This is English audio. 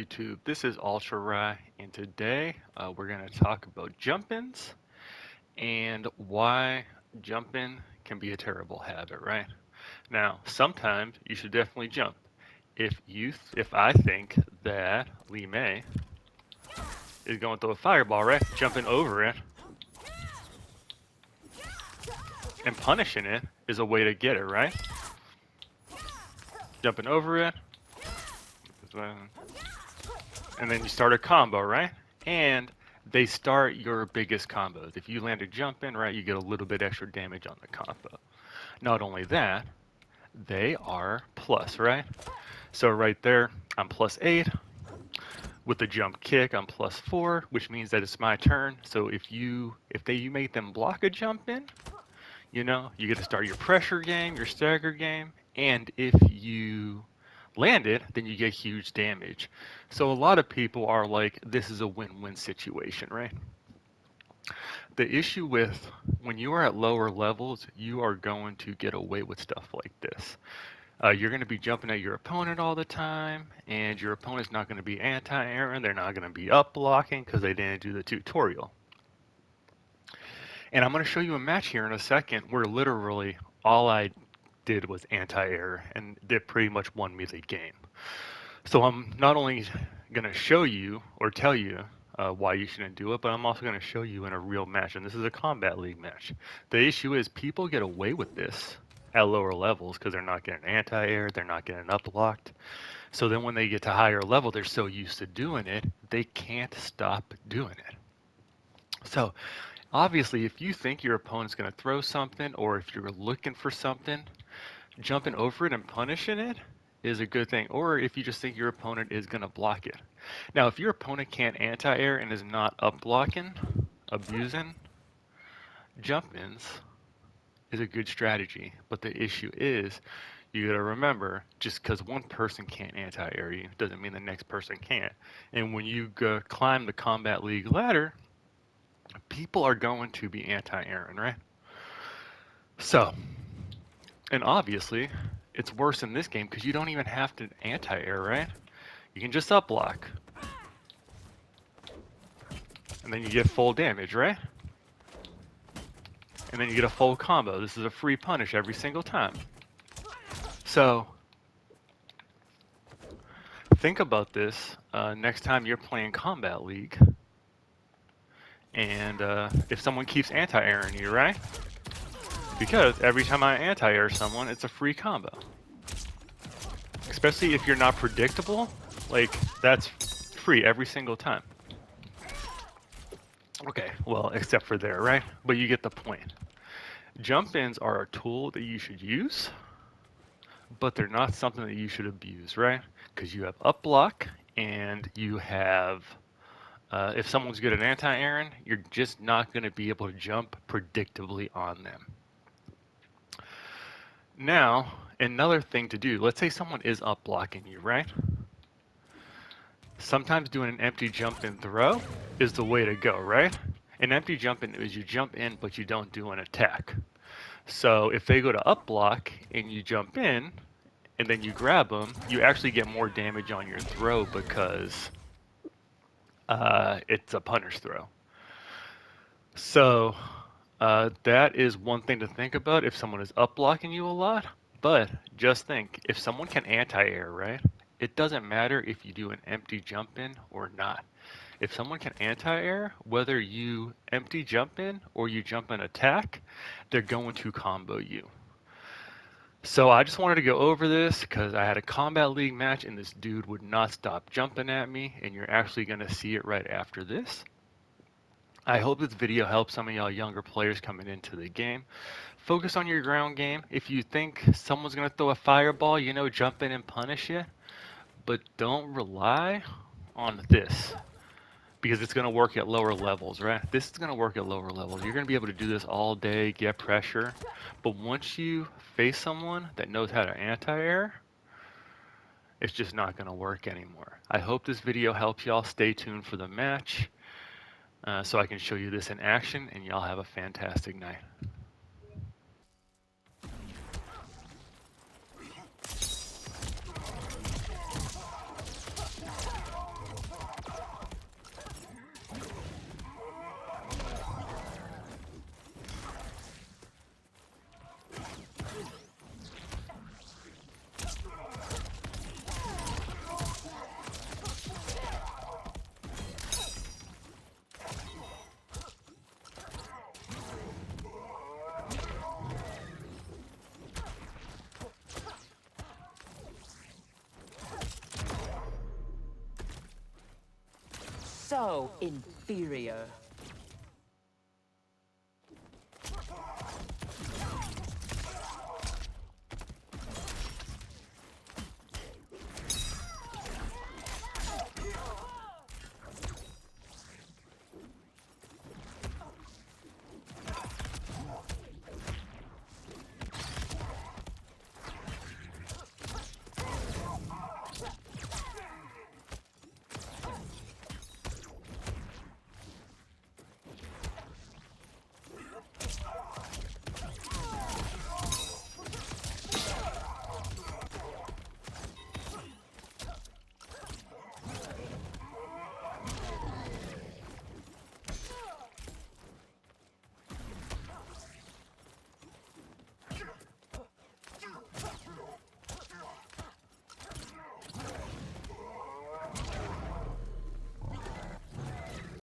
YouTube? This is Ultra Rye, and today we're going to talk about jump-ins and why jumping can be a terrible habit, right? Now, sometimes you should definitely jump. If I think that Lee May is going through a fireball, right? Jumping over it and punishing it is a way to get it, right? Jumping over it, and then you start a combo, right? And they start your biggest combos. If you land a jump in, right, you get a little bit extra damage on the combo. Not only that, they are plus, right? So right there, I'm plus 8. With the jump kick, I'm plus 4, which means that it's my turn. So if you make them block a jump in, you get to start your pressure game, your stagger game, and if you land it, then you get huge damage. So a lot of people are like, this is a win-win situation, right? The issue with when you are at lower levels, you are going to get away with stuff like this. You're going to be jumping at your opponent all the time, and your opponent's not going to be anti-airing. They're not going to be up blocking because they didn't do the tutorial. And I'm going to show you a match here in a second where literally all I did was anti-air, and they pretty much won me the game. So I'm not only going to show you or tell you why you shouldn't do it, but I'm also going to show you in a real match, and this is a Combat League match. The issue is people get away with this at lower levels because they're not getting anti-air, they're not getting up blocked. So then when they get to higher level, they're so used to doing it, they can't stop doing it. So obviously, if you think your opponent's going to throw something, or if you're looking for something, jumping over it and punishing it is a good thing. Or if you just think your opponent is going to block it. Now, if your opponent can't anti-air and is not up blocking, abusing, jump-ins is a good strategy. But the issue is, you got to remember, just because one person can't anti-air you doesn't mean the next person can't. And when you go climb the Combat League ladder, people are going to be anti-airing, right? So, and obviously, it's worse in this game because you don't even have to anti-air, right? You can just up block. And then you get full damage, right? And then you get a full combo. This is a free punish every single time. So, think about this next time you're playing Combat League. And if someone keeps anti-airing you, right? Because every time I anti-air someone, it's a free combo. Especially if you're not predictable, like, that's free every single time. Okay, well, except for there, right? But you get the point. Jump-ins are a tool that you should use, but they're not something that you should abuse, right? Because you have up block, and you have, if someone's good at anti-airing, you're just not going to be able to jump predictably on them. Now, another thing to do, let's say someone is up blocking you, right? Sometimes doing an empty jump and throw is the way to go, right? An empty jump in is you jump in, but you don't do an attack. So if they go to up block and you jump in, and then you grab them, you actually get more damage on your throw because it's a punish throw. So that is one thing to think about if someone is up blocking you a lot. But just think, if someone can anti-air, right? It doesn't matter if you do an empty jump in or not. If someone can anti-air, whether you empty jump in or you jump in attack, they're going to combo you. So I just wanted to go over this because I had a Combat League match and this dude would not stop jumping at me, and you're actually going to see it right after this. I hope this video helps some of y'all younger players coming into the game. Focus on your ground game. If you think someone's going to throw a fireball, jump in and punish it. But don't rely on this, because it's going to work at lower levels, right? This is going to work at lower levels. You're going to be able to do this all day, get pressure. But once you face someone that knows how to anti-air, it's just not going to work anymore. I hope this video helps y'all. Stay tuned for the match so I can show you this in action, and y'all have a fantastic night. so inferior.